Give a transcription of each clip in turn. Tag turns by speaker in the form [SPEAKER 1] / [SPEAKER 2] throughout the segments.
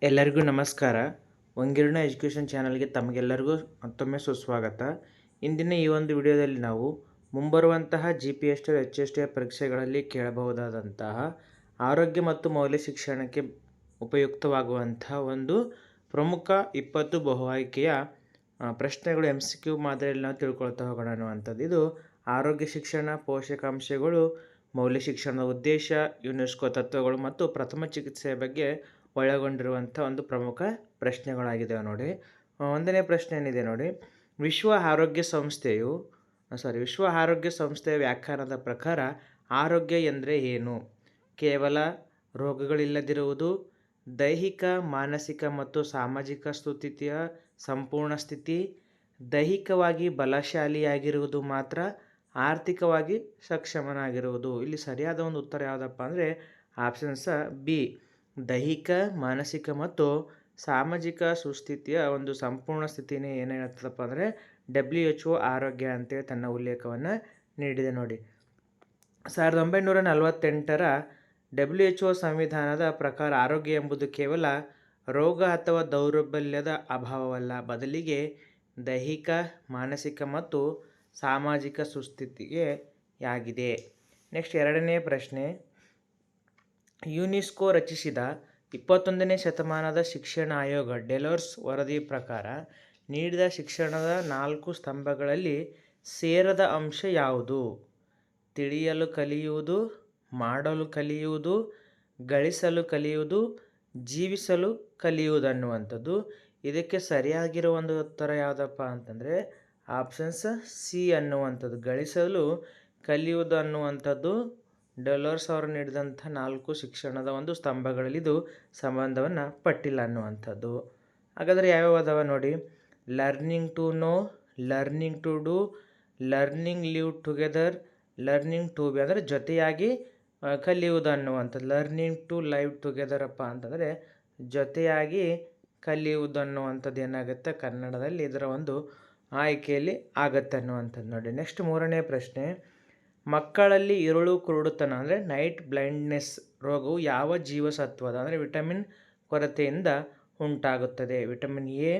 [SPEAKER 1] ಎಲ್ಲರಿಗೂ ನಮಸ್ಕಾರ. ಒಂಗಿರಣ ಎಜುಕೇಷನ್ ಚಾನಲ್ಗೆ ತಮಗೆಲ್ಲರಿಗೂ ಮತ್ತೊಮ್ಮೆ ಸುಸ್ವಾಗತ. ಇಂದಿನ ಈ ಒಂದು ವಿಡಿಯೋದಲ್ಲಿ ನಾವು ಮುಂಬರುವಂತಹ GPST HST ಪರೀಕ್ಷೆಗಳಲ್ಲಿ ಕೇಳಬಹುದಾದಂತಹ ಆರೋಗ್ಯ ಮತ್ತು ಮೌಲ್ಯ ಶಿಕ್ಷಣಕ್ಕೆ ಉಪಯುಕ್ತವಾಗುವಂತಹ ಒಂದು ಪ್ರಮುಖ 20 ಬಹು ಆಯ್ಕೆಯ ಪ್ರಶ್ನೆಗಳು MCQ ಮಾದರಿಯಲ್ಲಿ ನಾವು ತಿಳ್ಕೊಳ್ತಾ ಹೋಗೋಣ ಅನ್ನುವಂಥದ್ದು. ಇದು ಆರೋಗ್ಯ ಶಿಕ್ಷಣ, ಪೋಷಕಾಂಶಗಳು, ಮೌಲ್ಯ ಶಿಕ್ಷಣದ ಉದ್ದೇಶ, ಯುನೆಸ್ಕೋ ತತ್ವಗಳು ಮತ್ತು ಪ್ರಥಮ ಚಿಕಿತ್ಸೆಯ ಬಗ್ಗೆ ಒಳಗೊಂಡಿರುವಂಥ ಒಂದು ಪ್ರಮುಖ ಪ್ರಶ್ನೆಗಳಾಗಿದ್ದಾವೆ ನೋಡಿ. ಒಂದನೇ ಪ್ರಶ್ನೆ ಏನಿದೆ ನೋಡಿ, ವಿಶ್ವ ಆರೋಗ್ಯ ಸಂಸ್ಥೆಯ ವ್ಯಾಖ್ಯಾನದ ಪ್ರಕಾರ ಆರೋಗ್ಯ ಎಂದರೆ ಏನು? ಕೇವಲ ರೋಗಗಳಿಲ್ಲದಿರುವುದು, ದೈಹಿಕ, ಮಾನಸಿಕ ಮತ್ತು ಸಾಮಾಜಿಕ ಸುಸ್ಥಿತಿಯ ಸಂಪೂರ್ಣ ಸ್ಥಿತಿ, ದೈಹಿಕವಾಗಿ ಬಲಶಾಲಿಯಾಗಿರುವುದು ಮಾತ್ರ, ಆರ್ಥಿಕವಾಗಿ ಸಕ್ಷಮನಾಗಿರುವುದು. ಇಲ್ಲಿ ಸರಿಯಾದ ಒಂದು ಉತ್ತರ ಯಾವುದಪ್ಪ ಅಂದರೆ ಆಪ್ಷನ್ಸ ಬಿ, ದೈಹಿಕ, ಮಾನಸಿಕ ಮತ್ತು ಸಾಮಾಜಿಕ ಸುಸ್ಥಿತಿಯ ಒಂದು ಸಂಪೂರ್ಣ ಸ್ಥಿತಿನೇ ಏನು ಹೇಳ್ತದಪ್ಪ ಅಂದರೆ WHO ಆರೋಗ್ಯ ಅಂತೇಳಿ ತನ್ನ ಉಲ್ಲೇಖವನ್ನು ನೀಡಿದೆ ನೋಡಿ. 1948ರ WHO ಸಂವಿಧಾನದ ಪ್ರಕಾರ ಆರೋಗ್ಯ ಎಂಬುದು ಕೇವಲ ರೋಗ ಅಥವಾ ದೌರ್ಬಲ್ಯದ ಅಭಾವವಲ್ಲ, ಬದಲಿಗೆ ದೈಹಿಕ, ಮಾನಸಿಕ ಮತ್ತು ಸಾಮಾಜಿಕ ಸುಸ್ಥಿತಿಗೆ ಆಗಿದೆ. ನೆಕ್ಸ್ಟ್ ಎರಡನೇ ಪ್ರಶ್ನೆ, ಯುನೆಸ್ಕೋ ರಚಿಸಿದ 21ನೇ ಶತಮಾನದ ಶಿಕ್ಷಣ ಆಯೋಗ ಡೆಲೋರ್ಸ್ ವರದಿ ಪ್ರಕಾರ ನೀಡಿದ ಶಿಕ್ಷಣದ 4 ಸ್ತಂಭಗಳಲ್ಲಿ ಸೇರದ ಅಂಶ ಯಾವುದು? ತಿಳಿಯಲು ಕಲಿಯುವುದು, ಮಾಡಲು ಕಲಿಯುವುದು, ಗಳಿಸಲು ಕಲಿಯುವುದು, ಜೀವಿಸಲು ಕಲಿಯುವುದು ಅನ್ನುವಂಥದ್ದು. ಇದಕ್ಕೆ ಸರಿಯಾಗಿರೋ ಒಂದು ಉತ್ತರ ಯಾವುದಪ್ಪ ಅಂತಂದರೆ ಆಪ್ಷನ್ಸ್ ಸಿ ಅನ್ನುವಂಥದ್ದು. ಗಳಿಸಲು ಕಲಿಯುವುದು ಅನ್ನುವಂಥದ್ದು ಡೆಲೋರ್ಸ್ ಅವರು ನೀಡಿದಂಥ 4 ಶಿಕ್ಷಣದ ಒಂದು ಸ್ತಂಭಗಳಲ್ಲಿ ಇದು ಸಂಬಂಧವನ್ನು ಪಟ್ಟಿಲ್ಲ ಅನ್ನುವಂಥದ್ದು. ಹಾಗಾದರೆ ಯಾವ್ಯಾವ ಅದಾವ ನೋಡಿ, learning to know, learning to do, learning live together, learning to be ಅಂದರೆ ಜೊತೆಯಾಗಿ ಕಲಿಯುವುದು ಅನ್ನುವಂಥದ್ದು. ಲರ್ನಿಂಗ್ ಟು ಲೈವ್ ಟುಗೆದರ್ ಅಪ್ಪ ಅಂತಂದರೆ ಜೊತೆಯಾಗಿ ಕಲಿಯುವುದು ಅನ್ನುವಂಥದ್ದು ಏನಾಗುತ್ತೆ ಕನ್ನಡದಲ್ಲಿ ಇದರ ಒಂದು ಆಯ್ಕೆಯಲ್ಲಿ ಆಗತ್ತೆ ಅನ್ನುವಂಥದ್ದು ನೋಡಿ. ನೆಕ್ಸ್ಟ್ ಮೂರನೇ ಪ್ರಶ್ನೆ, ಮಕ್ಕಳಲ್ಲಿ ಇರುಳು ಕುರುಡುತನ ಅಂದರೆ ನೈಟ್ ಬ್ಲೈಂಡ್ನೆಸ್ ರೋಗವು ಯಾವ ಜೀವಸತ್ವದ ಅಂದರೆ ವಿಟಮಿನ್ ಕೊರತೆಯಿಂದ ಉಂಟಾಗುತ್ತದೆ? Vitamin A,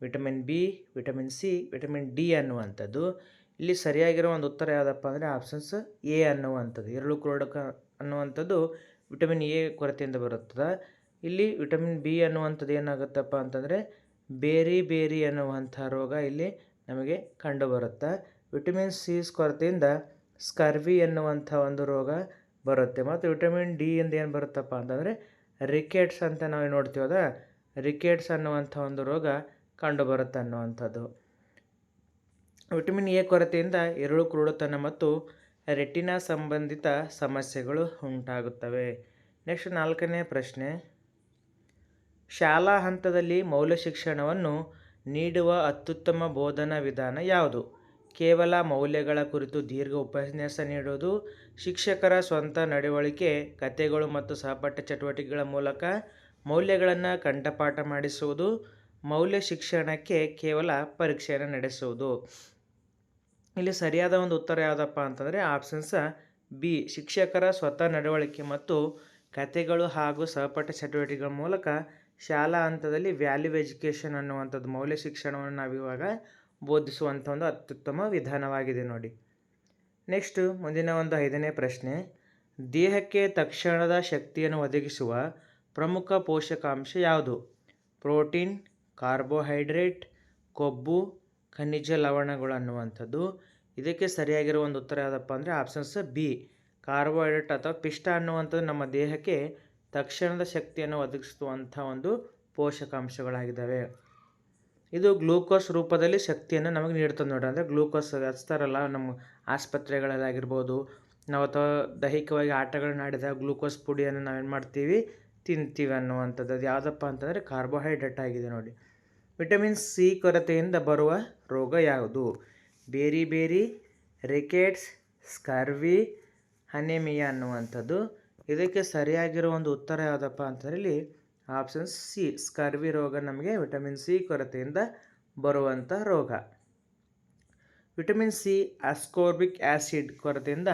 [SPEAKER 1] vitamin B, vitamin C, vitamin D ಅನ್ನುವಂಥದ್ದು. ಇಲ್ಲಿ ಸರಿಯಾಗಿರೋ ಒಂದು ಉತ್ತರ ಯಾವುದಪ್ಪ ಅಂದರೆ ಆಪ್ಷನ್ಸ್ ಎ ಅನ್ನುವಂಥದ್ದು. ಇರುಳು ಕುರುಡುಕ ಅನ್ನುವಂಥದ್ದು ವಿಟಮಿನ್ ಎ ಕೊರತೆಯಿಂದ ಬರುತ್ತದೆ. ಇಲ್ಲಿ ವಿಟಮಿನ್ ಬಿ ಅನ್ನುವಂಥದ್ದು ಏನಾಗುತ್ತಪ್ಪ ಅಂತಂದರೆ ಬೇರಿ ಅನ್ನುವಂಥ ರೋಗ ಇಲ್ಲಿ ನಮಗೆ ಕಂಡುಬರುತ್ತೆ. ವಿಟಮಿನ್ ಸಿ ಕೊರತೆಯಿಂದ ಸ್ಕರ್ವಿ ಎನ್ನುವಂಥ ಒಂದು ರೋಗ ಬರುತ್ತೆ. ಮತ್ತು ವಿಟಮಿನ್ ಡಿ ಇಂದ ಏನು ಬರುತ್ತಪ್ಪ ಅಂತಂದರೆ ರಿಕೆಟ್ಸ್ ಅಂತ ನಾವು ನೋಡ್ತೀವದ, ರಿಕೆಟ್ಸ್ ಅನ್ನುವಂಥ ಒಂದು ರೋಗ ಕಂಡುಬರುತ್ತೆ ಅನ್ನುವಂಥದ್ದು. ವಿಟಮಿನ್ ಎ ಕೊರತೆಯಿಂದ ಇರುಳು ಕುರುಡುತನ ಮತ್ತು ರೆಟಿನಾ ಸಂಬಂಧಿತ ಸಮಸ್ಯೆಗಳು ಉಂಟಾಗುತ್ತವೆ. ನೆಕ್ಸ್ಟ್ ನಾಲ್ಕನೇ ಪ್ರಶ್ನೆ, ಶಾಲಾ ಹಂತದಲ್ಲಿ ಮೌಲ್ಯ ಶಿಕ್ಷಣವನ್ನು ನೀಡುವ ಅತ್ಯುತ್ತಮ ಬೋಧನಾ ವಿಧಾನ ಯಾವುದು? ಕೇವಲ ಮೌಲ್ಯಗಳ ಕುರಿತು ದೀರ್ಘ ಉಪನ್ಯಾಸ ನೀಡುವುದು, ಶಿಕ್ಷಕರ ಸ್ವಂತ ನಡವಳಿಕೆ, ಕಥೆಗಳು ಮತ್ತು ಸಹಪಾಠ್ಯ ಚಟುವಟಿಕೆಗಳ ಮೂಲಕ ಮೌಲ್ಯಗಳನ್ನು ಕಂಠಪಾಠ ಮಾಡಿಸುವುದು, ಮೌಲ್ಯ ಶಿಕ್ಷಣಕ್ಕೆ ಕೇವಲ ಪರೀಕ್ಷೆಯನ್ನು ನಡೆಸುವುದು. ಇಲ್ಲಿ ಸರಿಯಾದ ಒಂದು ಉತ್ತರ ಯಾವುದಪ್ಪ ಅಂತಂದರೆ ಆಪ್ಷನ್ಸ ಬಿ, ಶಿಕ್ಷಕರ ಸ್ವತಃ ನಡವಳಿಕೆ ಮತ್ತು ಕಥೆಗಳು ಹಾಗೂ ಸಹಪಾಠ್ಯ ಚಟುವಟಿಕೆಗಳ ಮೂಲಕ ಶಾಲಾ ಹಂತದಲ್ಲಿ ವ್ಯಾಲ್ಯೂ ಎಜುಕೇಷನ್ ಅನ್ನುವಂಥದ್ದು ಮೌಲ್ಯ ಶಿಕ್ಷಣವನ್ನು ನಾವಿವಾಗ ಬೋಧಿಸುವಂಥ ಒಂದು ಅತ್ಯುತ್ತಮ ವಿಧಾನವಾಗಿದೆ ನೋಡಿ. ನೆಕ್ಸ್ಟ್ ಮುಂದಿನ ಒಂದು 5ನೇ ಪ್ರಶ್ನೆ, ದೇಹಕ್ಕೆ ತಕ್ಷಣದ ಶಕ್ತಿಯನ್ನು ಒದಗಿಸುವ ಪ್ರಮುಖ ಪೋಷಕಾಂಶ ಯಾವುದು? ಪ್ರೋಟೀನ್, ಕಾರ್ಬೋಹೈಡ್ರೇಟ್, ಕೊಬ್ಬು, ಖನಿಜ ಲವಣಗಳು ಅನ್ನುವಂಥದ್ದು. ಇದಕ್ಕೆ ಸರಿಯಾಗಿರೋ ಒಂದು ಉತ್ತರ ಯಾವುದಪ್ಪ ಅಂದರೆ ಆಪ್ಷನ್ಸ್ ಬಿ, ಕಾರ್ಬೋಹೈಡ್ರೇಟ್ ಅಥವಾ ಪಿಷ್ಟ ಅನ್ನುವಂಥದ್ದು ನಮ್ಮ ದೇಹಕ್ಕೆ ತಕ್ಷಣದ ಶಕ್ತಿಯನ್ನು ಒದಗಿಸುವಂಥ ಒಂದು ಪೋಷಕಾಂಶಗಳಾಗಿದ್ದಾವೆ. ಇದು ಗ್ಲೂಕೋಸ್ ರೂಪದಲ್ಲಿ ಶಕ್ತಿಯನ್ನು ನಮಗೆ ನೀಡ್ತದೆ ನೋಡಿ. ಅಂದರೆ ಗ್ಲೂಕೋಸ್ ಹಚ್ತಾರಲ್ಲ ನಮ್ಮ ಆಸ್ಪತ್ರೆಗಳಲ್ಲಾಗಿರ್ಬೋದು, ನಾವು ಅಥವಾ ದೈಹಿಕವಾಗಿ ಆಟಗಳನ್ನ ಆಡಿದಾಗ ಗ್ಲೂಕೋಸ್ ಪುಡಿಯನ್ನು ನಾವೇನು ಮಾಡ್ತೀವಿ, ತಿಂತೀವಿ ಅನ್ನುವಂಥದ್ದು. ಅದು ಯಾವುದಪ್ಪ ಅಂತಂದರೆ ಕಾರ್ಬೋಹೈಡ್ರೇಟ್ ಆಗಿದೆ ನೋಡಿ. ವಿಟಮಿನ್ ಸಿ ಕೊರತೆಯಿಂದ ಬರುವ ರೋಗ ಯಾವುದು? ಬೇರಿ, ರಿಕೆಟ್ಸ್, ಸ್ಕರ್ವಿ, ಅನೆಮಿಯಾ ಅನ್ನುವಂಥದ್ದು. ಇದಕ್ಕೆ ಸರಿಯಾಗಿರೋ ಒಂದು ಉತ್ತರ ಯಾವುದಪ್ಪ ಅಂತಂದರೆ ಇಲ್ಲಿ ಆಪ್ಷನ್ಸ್ ಸಿ, ಸ್ಕರ್ವಿ ರೋಗ ನಮಗೆ ವಿಟಮಿನ್ ಸಿ ಕೊರತೆಯಿಂದ ಬರುವಂಥ ರೋಗ. ವಿಟಮಿನ್ ಸಿ ಅಸ್ಕೋರ್ಬಿಕ್ ಆ್ಯಸಿಡ್ ಕೊರತೆಯಿಂದ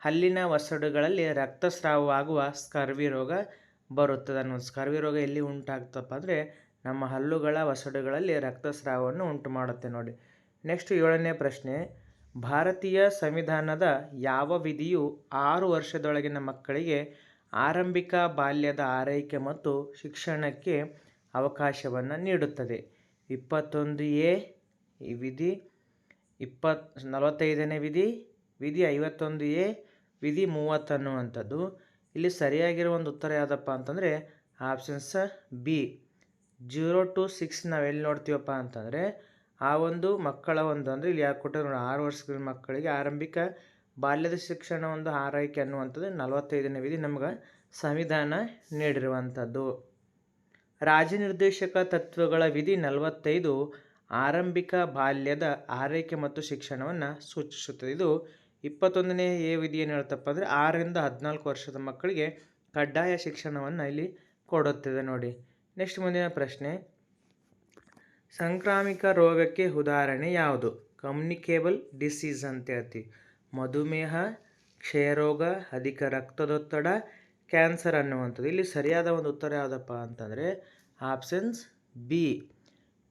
[SPEAKER 1] ಹಲ್ಲಿನ ವಸಡುಗಳಲ್ಲಿ ರಕ್ತಸ್ರಾವವಾಗುವ ಸ್ಕರ್ವಿ ರೋಗ ಬರುತ್ತದೆ ಅನ್ನೋದು. ಸ್ಕರ್ವಿ ರೋಗ ಎಲ್ಲಿ ಉಂಟಾಗ್ತಪ್ಪ ಅಂದರೆ ನಮ್ಮ ಹಲ್ಲುಗಳ ವಸಡುಗಳಲ್ಲಿ ರಕ್ತಸ್ರಾವವನ್ನು ಉಂಟು ಮಾಡುತ್ತೆ ನೋಡಿ. ನೆಕ್ಸ್ಟ್ 7ನೇ ಪ್ರಶ್ನೆ, ಭಾರತೀಯ ಸಂವಿಧಾನದ ಯಾವ ವಿಧಿಯು 6 ವರ್ಷದೊಳಗಿನ ಮಕ್ಕಳಿಗೆ ಆರಂಭಿಕ ಬಾಲ್ಯದ ಆರೈಕೆ ಮತ್ತು ಶಿಕ್ಷಣಕ್ಕೆ ಅವಕಾಶವನ್ನು ನೀಡುತ್ತದೆ? 21A ಈ ವಿಧಿ, 45ನೇ ವಿಧಿ, ವಿಧಿ 51A, ವಿಧಿ 30 ಅನ್ನುವಂಥದ್ದು. ಇಲ್ಲಿ ಸರಿಯಾಗಿರೋ ಒಂದು ಉತ್ತರ ಯಾವುದಪ್ಪ ಅಂತಂದರೆ ಆಪ್ಷನ್ಸ್ ಬಿ. 0 to 6 ನಾವೆಲ್ಲಿ ನೋಡ್ತೀವಪ್ಪ ಅಂತಂದರೆ ಆ ಒಂದು ಮಕ್ಕಳ ಒಂದು ಅಂದರೆ ಇಲ್ಲಿ ಯಾಕೆ ಕೊಟ್ಟರೆ 6 ವರ್ಷದ ಮಕ್ಕಳಿಗೆ ಆರಂಭಿಕ ಬಾಲ್ಯದ ಶಿಕ್ಷಣ ಒಂದು ಆರೈಕೆ ಅನ್ನುವಂಥದ್ದು 45ನೇ ವಿಧಿ ನಮ್ಗೆ ಸಂವಿಧಾನ ನೀಡಿರುವಂಥದ್ದು. ರಾಜನಿರ್ದೇಶಕ ತತ್ವಗಳ ವಿಧಿ 45 ಆರಂಭಿಕ ಬಾಲ್ಯದ ಆರೈಕೆ ಮತ್ತು ಶಿಕ್ಷಣವನ್ನು ಸೂಚಿಸುತ್ತದೆ. ಇದು 21ನೇ ವಿಧಿ ಏನು ಹೇಳ್ತಪ್ಪ ಅಂದರೆ 6ರಿಂದ 14 ವರ್ಷದ ಮಕ್ಕಳಿಗೆ ಕಡ್ಡಾಯ ಶಿಕ್ಷಣವನ್ನು ಇಲ್ಲಿ ಕೊಡುತ್ತದೆ ನೋಡಿ. ನೆಕ್ಸ್ಟ್ ಮುಂದಿನ ಪ್ರಶ್ನೆ, ಸಾಂಕ್ರಾಮಿಕ ರೋಗಕ್ಕೆ ಉದಾಹರಣೆ ಯಾವುದು? ಕಮ್ಯುನಿಕೇಬಲ್ ಡಿಸೀಸ್ ಅಂತ ಹೇಳ್ತೀವಿ. ಮಧುಮೇಹ, ಕ್ಷಯರೋಗ, ಅಧಿಕ ರಕ್ತದೊತ್ತಡ, ಕ್ಯಾನ್ಸರ್ ಅನ್ನುವಂಥದ್ದು. ಇಲ್ಲಿ ಸರಿಯಾದ ಒಂದು ಉತ್ತರ ಯಾವುದಪ್ಪ ಅಂತಂದರೆ ಆಪ್ಷನ್ಸ್ ಬಿ.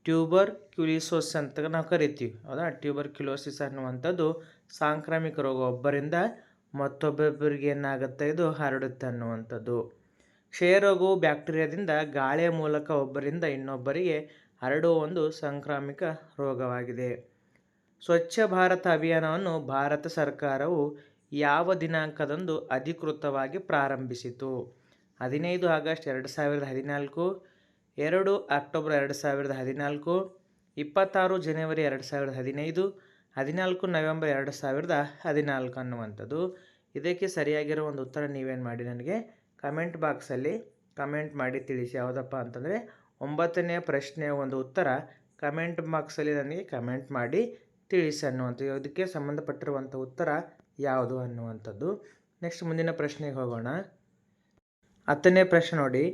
[SPEAKER 1] ಟ್ಯೂಬರ್ ಕ್ಯುಲಿಸೋಸ್ ಅಂತ ನಾವು ಕರಿತೀವಿ, ಹೌದಾ? ಟ್ಯೂಬರ್ ಕ್ಯುಲೋಸಿಸ್ ಅನ್ನುವಂಥದ್ದು ಸಾಂಕ್ರಾಮಿಕ ರೋಗ, ಒಬ್ಬರಿಂದ ಮತ್ತೊಬ್ಬೊಬ್ಬರಿಗೆ ಏನಾಗುತ್ತೆ ಇದು ಹರಡುತ್ತೆ ಅನ್ನುವಂಥದ್ದು. ಕ್ಷಯರೋಗವು ಬ್ಯಾಕ್ಟೀರಿಯಾದಿಂದ ಗಾಳಿಯ ಮೂಲಕ ಒಬ್ಬರಿಂದ ಇನ್ನೊಬ್ಬರಿಗೆ ಹರಡುವ ಒಂದು ಸಾಂಕ್ರಾಮಿಕ ರೋಗವಾಗಿದೆ. ಸ್ವಚ್ಛ ಭಾರತ ಅಭಿಯಾನವನ್ನು ಭಾರತ ಸರ್ಕಾರವು ಯಾವ ದಿನಾಂಕದಂದು ಅಧಿಕೃತವಾಗಿ ಪ್ರಾರಂಭಿಸಿತು? 15 ಆಗಸ್ಟ್ 2014, 2 ಅಕ್ಟೋಬರ್ 2014, 26 ಜನವರಿ 2015, 14 ನವೆಂಬರ್ 2014 ಅನ್ನುವಂಥದ್ದು. ಇದಕ್ಕೆ ಸರಿಯಾಗಿರೋ ಒಂದು ಉತ್ತರ ನೀವೇನು ಮಾಡಿ ನನಗೆ ಕಮೆಂಟ್ ಬಾಕ್ಸಲ್ಲಿ ಕಮೆಂಟ್ ಮಾಡಿ ತಿಳಿಸಿ. ಯಾವುದಪ್ಪ ಅಂತಂದರೆ 9ನೇ ಪ್ರಶ್ನೆಯ ಒಂದು ಉತ್ತರ ಕಮೆಂಟ್ ಬಾಕ್ಸಲ್ಲಿ ನನಗೆ ಕಮೆಂಟ್ ಮಾಡಿ ತಿಳಿಸಿ ಅನ್ನುವಂಥದ್ದು. ಇದಕ್ಕೆ ಸಂಬಂಧಪಟ್ಟಿರುವಂಥ ಉತ್ತರ ಯಾವುದು ಅನ್ನುವಂಥದ್ದು. ನೆಕ್ಸ್ಟ್ ಮುಂದಿನ ಪ್ರಶ್ನೆಗೆ ಹೋಗೋಣ. 10ನೇ ಪ್ರಶ್ನೆ ನೋಡಿ,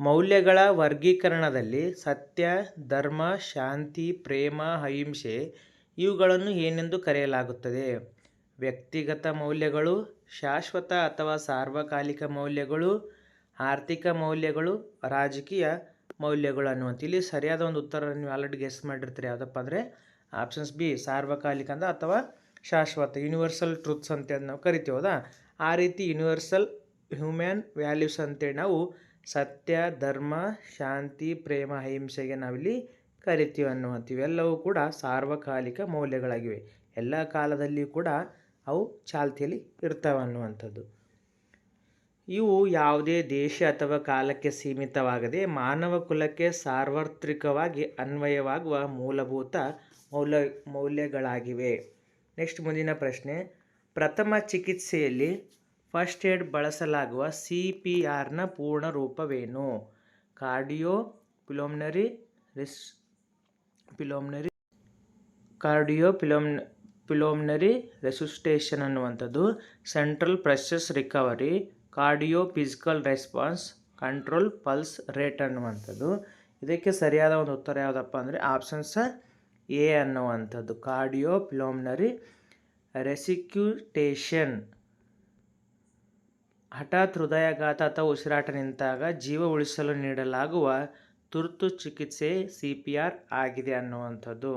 [SPEAKER 1] ಮೌಲ್ಯಗಳ ವರ್ಗೀಕರಣದಲ್ಲಿ ಸತ್ಯ, ಧರ್ಮ, ಶಾಂತಿ, ಪ್ರೇಮ, ಅಹಿಂಸೆ ಇವುಗಳನ್ನು ಏನೆಂದು ಕರೆಯಲಾಗುತ್ತದೆ? ವ್ಯಕ್ತಿಗತ ಮೌಲ್ಯಗಳು, ಶಾಶ್ವತ ಅಥವಾ ಸಾರ್ವಕಾಲಿಕ ಮೌಲ್ಯಗಳು, ಆರ್ಥಿಕ ಮೌಲ್ಯಗಳು, ರಾಜಕೀಯ ಮೌಲ್ಯಗಳು ಅನ್ನುವಂಥ. ಇಲ್ಲಿ ಸರಿಯಾದ ಒಂದು ಉತ್ತರ ನೀವು ಆಲ್ರೆಡಿ ಗೆಸ್ ಮಾಡಿರ್ತೀರಿ. ಯಾವುದಪ್ಪ ಅಂದರೆ ಆಪ್ಷನ್ಸ್ ಬಿ, ಸಾರ್ವಕಾಲಿಕ ಅಂತ ಅಥವಾ ಶಾಶ್ವತ, ಯೂನಿವರ್ಸಲ್ ಟ್ರೂತ್ಸ್ ಅಂತೇಳಿ ನಾವು ಕರಿತೀವಿ, ಹೌದಾ? ಆ ರೀತಿ ಯೂನಿವರ್ಸಲ್ ಹ್ಯೂಮ್ಯಾನ್ ವ್ಯಾಲ್ಯೂಸ್ ಅಂತೇಳಿ ನಾವು ಸತ್ಯ, ಧರ್ಮ, ಶಾಂತಿ, ಪ್ರೇಮ, ಅಹಿಂಸೆಗೆ ನಾವಿಲ್ಲಿ ಕರಿತೀವಿ ಅನ್ನುವಂಥ. ಇವೆಲ್ಲವೂ ಕೂಡ ಸಾರ್ವಕಾಲಿಕ ಮೌಲ್ಯಗಳಾಗಿವೆ. ಎಲ್ಲ ಕಾಲದಲ್ಲಿಯೂ ಕೂಡ ಅವು ಚಾಲ್ತಿಯಲ್ಲಿ ಇರ್ತವೆ ಅನ್ನುವಂಥದ್ದು. ಇವು ಯಾವುದೇ ದೇಶ ಅಥವಾ ಕಾಲಕ್ಕೆ ಸೀಮಿತವಾಗದೆ ಮಾನವ ಕುಲಕ್ಕೆ ಸಾರ್ವತ್ರಿಕವಾಗಿ ಅನ್ವಯವಾಗುವ ಮೂಲಭೂತ ಮೌಲ್ಯಗಳಾಗಿವೆ. ನೆಕ್ಸ್ಟ್ ಮುಂದಿನ ಪ್ರಶ್ನೆ, ಪ್ರಥಮ ಚಿಕಿತ್ಸೆಯಲ್ಲಿ ಫಸ್ಟ್ ಏಡ್ ಬಳಸಲಾಗುವ CPRನ ಪೂರ್ಣ ರೂಪವೇನು? ಕಾರ್ಡಿಯೋ ಪಿಲೋಮ್ನರಿ ರೆಸುಸಿಟೇಷನ್ ಅನ್ನುವಂಥದ್ದು, central precious recovery, cardio physical response, control pulse rate ಅನ್ನುವಂಥದ್ದು. ಇದಕ್ಕೆ ಸರಿಯಾದ ಒಂದು ಉತ್ತರ ಯಾವುದಪ್ಪ ಅಂದರೆ ಆಪ್ಷನ್ಸ್ ಎ ಅನ್ನುವಂಥದ್ದು, ಕಾರ್ಡಿಯೋ ಪಿಲೋಮ್ನರಿ ರೆಸಿಕ್ಯೂಟೇಷನ್. ಹಠಾತ್ ಹೃದಯಾಘಾತ ಅಥವಾ ಉಸಿರಾಟ ನಿಂತಾಗ ಜೀವ ಉಳಿಸಲು ನೀಡಲಾಗುವ ತುರ್ತು ಚಿಕಿತ್ಸೆ CPR ಆಗಿದೆ ಅನ್ನುವಂಥದ್ದು.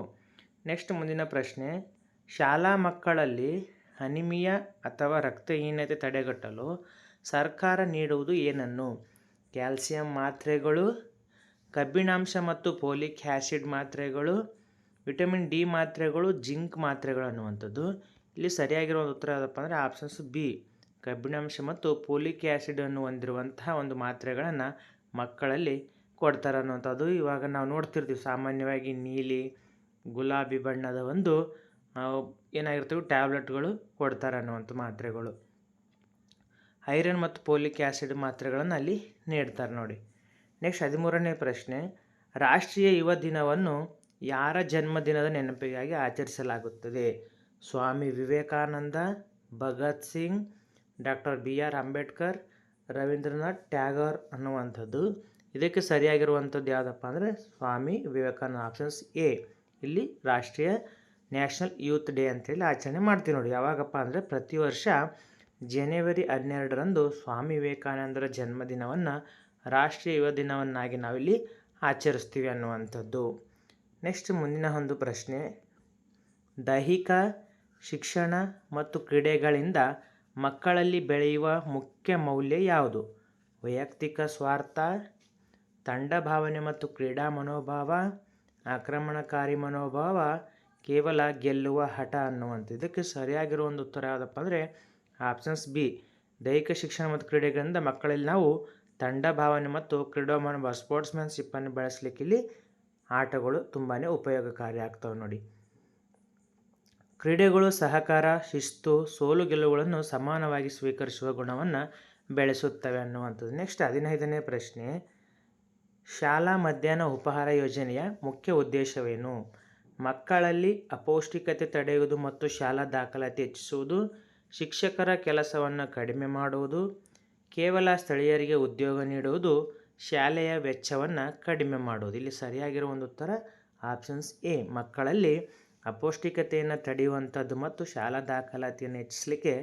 [SPEAKER 1] ನೆಕ್ಸ್ಟ್ ಮುಂದಿನ ಪ್ರಶ್ನೆ, ಶಾಲಾ ಮಕ್ಕಳಲ್ಲಿ ಅನಿಮಿಯಾ ಅಥವಾ ರಕ್ತಹೀನತೆ ತಡೆಗಟ್ಟಲು ಸರ್ಕಾರ ನೀಡುವುದು ಏನನ್ನು? ಕ್ಯಾಲ್ಸಿಯಂ ಮಾತ್ರೆಗಳು, ಕಬ್ಬಿಣಾಂಶ ಮತ್ತು ಫೋಲಿಕ್ ಆ್ಯಸಿಡ್ ಮಾತ್ರೆಗಳು, ವಿಟಮಿನ್ ಡಿ ಮಾತ್ರೆಗಳು, ಜಿಂಕ್ ಮಾತ್ರೆಗಳು ಅನ್ನುವಂಥದ್ದು. ಇಲ್ಲಿ ಸರಿಯಾಗಿರೋ ಉತ್ತರ ಯಾವುದಪ್ಪ ಅಂದರೆ ಆಪ್ಷನ್ಸ್ ಬಿ, ಕಬ್ಬಿಣಾಂಶ ಮತ್ತು ಫೋಲಿಕ್ ಆ್ಯಸಿಡ್ ಅನ್ನು ಹೊಂದಿರುವಂತಹ ಒಂದು ಮಾತ್ರೆಗಳನ್ನು ಮಕ್ಕಳಲ್ಲಿ ಕೊಡ್ತಾರೆ ಅನ್ನುವಂಥದ್ದು. ಇವಾಗ ನಾವು ನೋಡ್ತಿರ್ತೀವಿ ಸಾಮಾನ್ಯವಾಗಿ ನೀಲಿ, ಗುಲಾಬಿ ಬಣ್ಣದ ಒಂದು ಏನಾಗಿರ್ತವೆ ಟ್ಯಾಬ್ಲೆಟ್ಗಳು ಕೊಡ್ತಾರೆ ಅನ್ನುವಂಥ ಮಾತ್ರೆಗಳು. ಐರನ್ ಮತ್ತು ಫೋಲಿಕ್ ಆ್ಯಸಿಡ್ ಮಾತ್ರೆಗಳನ್ನು ಅಲ್ಲಿ ನೀಡ್ತಾರೆ ನೋಡಿ. ನೆಕ್ಸ್ಟ್ 13ನೇ ಪ್ರಶ್ನೆ, ರಾಷ್ಟ್ರೀಯ ಯುವ ದಿನವನ್ನು ಯಾರ ಜನ್ಮದಿನದ ನೆನಪಿಗಾಗಿ ಆಚರಿಸಲಾಗುತ್ತದೆ? ಸ್ವಾಮಿ ವಿವೇಕಾನಂದ, ಭಗತ್ ಸಿಂಗ್, ಡಾಕ್ಟರ್ BR ಅಂಬೇಡ್ಕರ್, ರವೀಂದ್ರನಾಥ್ ಟ್ಯಾಗೋರ್ ಅನ್ನುವಂಥದ್ದು. ಇದಕ್ಕೆ ಸರಿಯಾಗಿರುವಂಥದ್ದು ಯಾವುದಪ್ಪ ಅಂದರೆ ಸ್ವಾಮಿ ವಿವೇಕಾನಂದ, ಆಪ್ಷನ್ಸ್ ಎ. ಇಲ್ಲಿ ರಾಷ್ಟ್ರೀಯ ನ್ಯಾಷನಲ್ ಯೂತ್ ಡೇ ಅಂತೇಳಿ ಆಚರಣೆ ಮಾಡ್ತೀವಿ ನೋಡಿ. ಯಾವಾಗಪ್ಪ ಅಂದರೆ ಪ್ರತಿ ವರ್ಷ ಜನವರಿ 12ರಂದು ಸ್ವಾಮಿ ವಿವೇಕಾನಂದರ ಜನ್ಮದಿನವನ್ನು ರಾಷ್ಟ್ರೀಯ ಯುವ ದಿನವನ್ನಾಗಿ ನಾವಿಲ್ಲಿ ಆಚರಿಸ್ತೀವಿ ಅನ್ನುವಂಥದ್ದು. ನೆಕ್ಸ್ಟ್ ಮುಂದಿನ ಒಂದು ಪ್ರಶ್ನೆ, ದೈಹಿಕ ಶಿಕ್ಷಣ ಮತ್ತು ಕ್ರೀಡೆಗಳಿಂದ ಮಕ್ಕಳಲ್ಲಿ ಬೆಳೆಯುವ ಮುಖ್ಯ ಮೌಲ್ಯ ಯಾವುದು? ವೈಯಕ್ತಿಕ ಸ್ವಾರ್ಥ, ತಂಡ ಭಾವನೆ ಮತ್ತು ಕ್ರೀಡಾ ಮನೋಭಾವ, ಆಕ್ರಮಣಕಾರಿ ಮನೋಭಾವ, ಕೇವಲ ಗೆಲ್ಲುವ ಹಠ ಅನ್ನುವಂಥದ್ದು. ಇದಕ್ಕೆ ಸರಿಯಾಗಿರುವ ಒಂದು ಉತ್ತರ ಯಾವುದಪ್ಪ ಅಂದರೆ ಆಪ್ಷನ್ಸ್ ಬಿ. ದೈಹಿಕ ಶಿಕ್ಷಣ ಮತ್ತು ಕ್ರೀಡೆಗಳಿಂದ ಮಕ್ಕಳಲ್ಲಿ ನಾವು ತಂಡ ಭಾವನೆ ಮತ್ತು ಕ್ರೀಡಾ ಮನೋಭಾವ ಸ್ಪೋರ್ಟ್ಸ್ಮ್ಯಾನ್ಶಿಪ್ಪನ್ನು ಬೆಳೆಸಲಿಕ್ಕೆ ಇಲ್ಲಿ ಆಟಗಳು ತುಂಬಾ ಉಪಯೋಗಕಾರಿ ಆಗ್ತವೆ ನೋಡಿ. ಕ್ರೀಡೆಗಳು ಸಹಕಾರ, ಶಿಸ್ತು, ಸೋಲು ಗೆಲುವುಗಳನ್ನು ಸಮಾನವಾಗಿ ಸ್ವೀಕರಿಸುವ ಗುಣವನ್ನು ಬೆಳೆಸುತ್ತವೆ ಅನ್ನುವಂಥದ್ದು. ನೆಕ್ಸ್ಟ್ 15ನೇ ಪ್ರಶ್ನೆ, ಶಾಲಾ ಮಧ್ಯಾಹ್ನ ಉಪಹಾರ ಯೋಜನೆಯ ಮುಖ್ಯ ಉದ್ದೇಶವೇನು? ಮಕ್ಕಳಲ್ಲಿ ಅಪೌಷ್ಟಿಕತೆ ತಡೆಯುವುದು ಮತ್ತು ಶಾಲಾ ದಾಖಲಾತಿ ಹೆಚ್ಚಿಸುವುದು, ಶಿಕ್ಷಕರ ಕೆಲಸವನ್ನು ಕಡಿಮೆ ಮಾಡುವುದು, ಕೇವಲ ಸ್ಥಳೀಯರಿಗೆ ಉದ್ಯೋಗ ನೀಡುವುದು, ಶಾಲೆಯ ವೆಚ್ಚವನ್ನು ಕಡಿಮೆ ಮಾಡುವುದು. ಇಲ್ಲಿ ಸರಿಯಾಗಿರುವ ಒಂದು ಉತ್ತರ ಆಪ್ಷನ್ಸ್ ಎ. ಮಕ್ಕಳಲ್ಲಿ ಅಪೌಷ್ಟಿಕತೆಯನ್ನು ತಡೆಯುವಂಥದ್ದು ಮತ್ತು ಶಾಲಾ ದಾಖಲಾತಿಯನ್ನು ಹೆಚ್ಚಿಸಲಿಕ್ಕೆ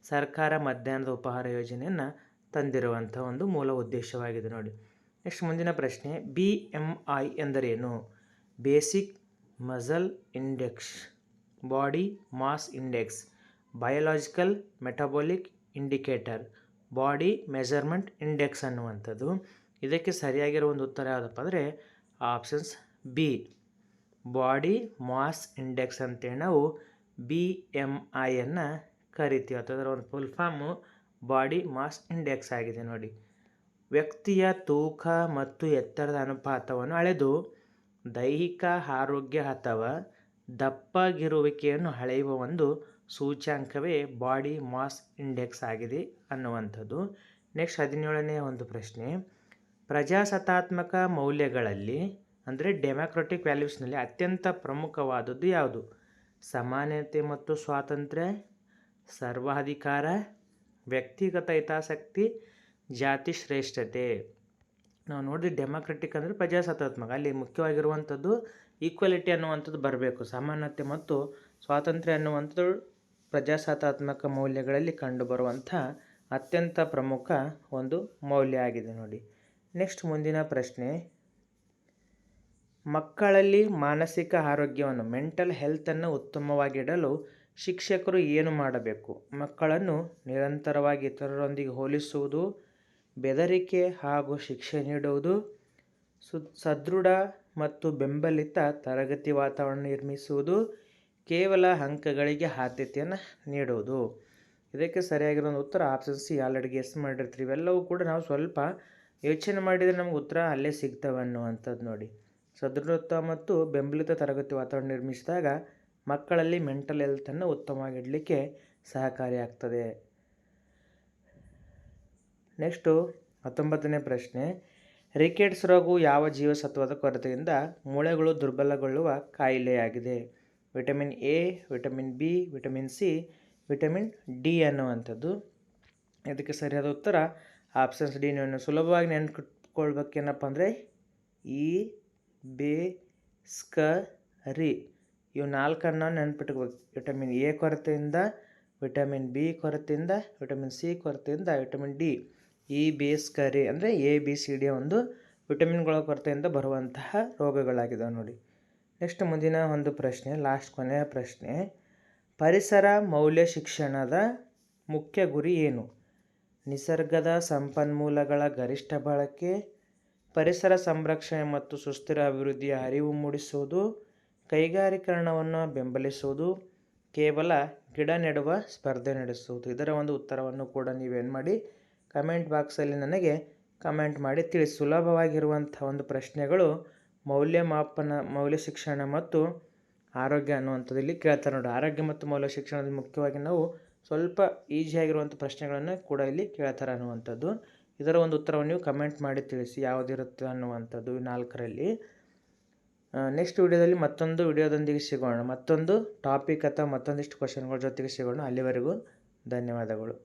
[SPEAKER 1] ಸರ್ಕಾರ ಮಧ್ಯಾಹ್ನದ ಉಪಹಾರ ಯೋಜನೆಯನ್ನು ತಂದಿರುವಂಥ ಒಂದು ಮೂಲ ಉದ್ದೇಶವಾಗಿದೆ ನೋಡಿ. ನೆಕ್ಸ್ಟ್ ಮುಂದಿನ ಪ್ರಶ್ನೆ, BMI ಎಂದರೇನು? Basic muscle index, body mass index, biological metabolic indicator, body measurement index ಅನ್ನುವಂಥದ್ದು. ಇದಕ್ಕೆ ಸರಿಯಾಗಿರೋ ಒಂದು ಉತ್ತರ ಯಾವುದಪ್ಪ ಅಂದರೆ options B. Body mass index ಅಂತೇಳಿ ನಾವು BMIಯನ್ನು ಕರಿತೀವಿ. ಅದರ ಒಂದು full form body mass index ಆಗಿದೆ ನೋಡಿ. ವ್ಯಕ್ತಿಯ ತೂಕ ಮತ್ತು ಎತ್ತರದ ಅನುಪಾತವನ್ನು ಅಳೆದು ದೈಹಿಕ ಆರೋಗ್ಯ ಅಥವಾ ದಪ್ಪಗಿರುವಿಕೆಯನ್ನು ಅಳೆಯುವ ಒಂದು ಸೂಚ್ಯಾಂಕವೇ ಬಾಡಿ ಮಾಸ್ ಇಂಡೆಕ್ಸ್ ಆಗಿದೆ ಅನ್ನುವಂಥದ್ದು. ನೆಕ್ಸ್ಟ್ 17ನೇ ಒಂದು ಪ್ರಶ್ನೆ, ಪ್ರಜಾಸತ್ತಾತ್ಮಕ ಮೌಲ್ಯಗಳಲ್ಲಿ ಅಂದರೆ ಡೆಮೊಕ್ರೆಟಿಕ್ ವ್ಯಾಲ್ಯೂಸ್ನಲ್ಲಿ ಅತ್ಯಂತ ಪ್ರಮುಖವಾದದ್ದು ಯಾವುದು? ಸಮಾನತೆ ಮತ್ತು ಸ್ವಾತಂತ್ರ್ಯ, ಸರ್ವಾಧಿಕಾರ, ವ್ಯಕ್ತಿಗತ ಹಿತಾಸಕ್ತಿ, ಜಾತಿ ಶ್ರೇಷ್ಠತೆ. ನಾವು ನೋಡಿದ್ರೆ ಡೆಮೊಕ್ರೆಟಿಕ್ ಅಂದರೆ ಪ್ರಜಾಸತ್ತಾತ್ಮಕ, ಅಲ್ಲಿ ಮುಖ್ಯವಾಗಿರುವಂಥದ್ದು ಈಕ್ವಾಲಿಟಿ ಅನ್ನುವಂಥದ್ದು ಬರಬೇಕು. ಸಮಾನತೆ ಮತ್ತು ಸ್ವಾತಂತ್ರ್ಯ ಅನ್ನುವಂಥದ್ದು ಪ್ರಜಾಸತ್ತಾತ್ಮಕ ಮೌಲ್ಯಗಳಲ್ಲಿ ಕಂಡುಬರುವಂಥ ಅತ್ಯಂತ ಪ್ರಮುಖ ಒಂದು ಮೌಲ್ಯ ಆಗಿದೆ ನೋಡಿ. ನೆಕ್ಸ್ಟ್ ಮುಂದಿನ ಪ್ರಶ್ನೆ, ಮಕ್ಕಳಲ್ಲಿ ಮಾನಸಿಕ ಆರೋಗ್ಯವನ್ನು ಮೆಂಟಲ್ ಹೆಲ್ತನ್ನು ಉತ್ತಮವಾಗಿಡಲು ಶಿಕ್ಷಕರು ಏನು ಮಾಡಬೇಕು? ಮಕ್ಕಳನ್ನು ನಿರಂತರವಾಗಿ ಇತರರೊಂದಿಗೆ ಹೋಲಿಸುವುದು, ಬೆದರಿಕೆ ಹಾಗೂ ಶಿಕ್ಷೆ ನೀಡುವುದು, ಸದೃಢ ಮತ್ತು ಬೆಂಬಲಿತ ತರಗತಿ ವಾತಾವರಣ ನಿರ್ಮಿಸುವುದು, ಕೇವಲ ಅಂಕಗಳಿಗೆ ಆದ್ಯತೆಯನ್ನು ನೀಡುವುದು. ಇದಕ್ಕೆ ಸರಿಯಾಗಿರೋ ಉತ್ತರ ಆಪ್ಷನ್ ಸಿ. ಆಲ್ರೆಡಿ ಗೆಸ್ ಮಾಡಿರ್ತೀವಿ. ಇವೆಲ್ಲವೂ ಕೂಡ ನಾವು ಸ್ವಲ್ಪ ಯೋಚನೆ ಮಾಡಿದರೆ ನಮ್ಗೆ ಉತ್ತರ ಅಲ್ಲೇ ಸಿಗ್ತವೆ ಅನ್ನುವಂಥದ್ದು ನೋಡಿ. ಸದೃಢ ಮತ್ತು ಬೆಂಬಲಿತ ತರಗತಿ ವಾತಾವರಣ ನಿರ್ಮಿಸಿದಾಗ ಮಕ್ಕಳಲ್ಲಿ ಮೆಂಟಲ್ ಹೆಲ್ತನ್ನು ಉತ್ತಮವಾಗಿಡಲಿಕ್ಕೆ ಸಹಕಾರಿಯಾಗ್ತದೆ. ನೆಕ್ಸ್ಟು 19ನೇ ಪ್ರಶ್ನೆ, ರಿಕೆಟ್ಸ್ ರೋಗವು ಯಾವ ಜೀವಸತ್ವದ ಕೊರತೆಯಿಂದ ಮೂಳೆಗಳು ದುರ್ಬಲಗೊಳ್ಳುವ ಕಾಯಿಲೆಯಾಗಿದೆ? Vitamin A, vitamin B, vitamin C, vitamin D ಅನ್ನುವಂಥದ್ದು. ಇದಕ್ಕೆ ಸರಿಯಾದ ಉತ್ತರ ಆಪ್ಷನ್ಸ್ ಡಿ. ನೀವು ಸುಲಭವಾಗಿ ನೆನ್ಪಿಟ್ಕೊಳ್ಬೇಕೇನಪ್ಪ ಅಂದರೆ ಈ ಬೆ ಸ್ಕ ರಿ ಇವು 4 ನೆನ್ಪಿಟ್ಕೋಬೇಕು. ವಿಟಮಿನ್ ಎ ಕೊರತೆಯಿಂದ, ವಿಟಮಿನ್ ಬಿ ಕೊರತೆಯಿಂದ, ವಿಟಮಿನ್ ಸಿ ಕೊರತೆಯಿಂದ, ವಿಟಮಿನ್ ಡಿ. ಈ ಬೇಸ್ಕರಿ ಅಂದರೆ ABCD ಒಂದು ವಿಟಮಿನ್ಗಳ ಕೊರತೆಯಿಂದ ಬರುವಂತಹ ರೋಗಗಳಾಗಿದ್ದಾವೆ ನೋಡಿ. ನೆಕ್ಸ್ಟ್ ಮುಂದಿನ ಒಂದು ಪ್ರಶ್ನೆ, ಲಾಸ್ಟ್ ಕೊನೆಯ ಪ್ರಶ್ನೆ, ಪರಿಸರ ಮೌಲ್ಯ ಶಿಕ್ಷಣದ ಮುಖ್ಯ ಗುರಿ ಏನು? ನಿಸರ್ಗದ ಸಂಪನ್ಮೂಲಗಳ ಗರಿಷ್ಠ ಬಳಕೆ, ಪರಿಸರ ಸಂರಕ್ಷಣೆ ಮತ್ತು ಸುಸ್ಥಿರ ಅಭಿವೃದ್ಧಿಯ ಅರಿವು ಮೂಡಿಸುವುದು, ಕೈಗಾರೀಕರಣವನ್ನು ಬೆಂಬಲಿಸುವುದು, ಕೇವಲ ಗಿಡ ನೆಡುವ ಸ್ಪರ್ಧೆ ನಡೆಸುವುದು. ಇದರ ಒಂದು ಉತ್ತರವನ್ನು ಕೂಡ ನೀವೇನು ಮಾಡಿ ಕಮೆಂಟ್ ಬಾಕ್ಸಲ್ಲಿ ನನಗೆ ಕಮೆಂಟ್ ಮಾಡಿ ತಿಳಿಸಿ. ಸುಲಭವಾಗಿರುವಂಥ ಒಂದು ಪ್ರಶ್ನೆಗಳು ಮೌಲ್ಯ ಶಿಕ್ಷಣ ಮತ್ತು ಆರೋಗ್ಯ ಅನ್ನುವಂಥದ್ದು ಇಲ್ಲಿ ಕೇಳ್ತಾರೆ ನೋಡಿ. ಆರೋಗ್ಯ ಮತ್ತು ಮೌಲ್ಯ ಶಿಕ್ಷಣದಲ್ಲಿ ಮುಖ್ಯವಾಗಿ ನಾವು ಸ್ವಲ್ಪ ಈಸಿಯಾಗಿರುವಂಥ ಪ್ರಶ್ನೆಗಳನ್ನು ಕೂಡ ಇಲ್ಲಿ ಕೇಳ್ತಾರೆ ಅನ್ನುವಂಥದ್ದು. ಇದರ ಒಂದು ಉತ್ತರವನ್ನು ನೀವು ಕಮೆಂಟ್ ಮಾಡಿ ತಿಳಿಸಿ ಯಾವುದಿರುತ್ತೆ ಅನ್ನುವಂಥದ್ದು ಈ 4ರಲ್ಲಿ. ನೆಕ್ಸ್ಟ್ ವಿಡಿಯೋದಲ್ಲಿ ಮತ್ತೊಂದು ವಿಡಿಯೋದೊಂದಿಗೆ ಸಿಗೋಣ, ಮತ್ತೊಂದು ಟಾಪಿಕ್ ಅಥವಾ ಮತ್ತೊಂದಿಷ್ಟು ಕ್ವಶನ್ಗಳ ಜೊತೆಗೆ ಸಿಗೋಣ. ಅಲ್ಲಿವರೆಗೂ ಧನ್ಯವಾದಗಳು.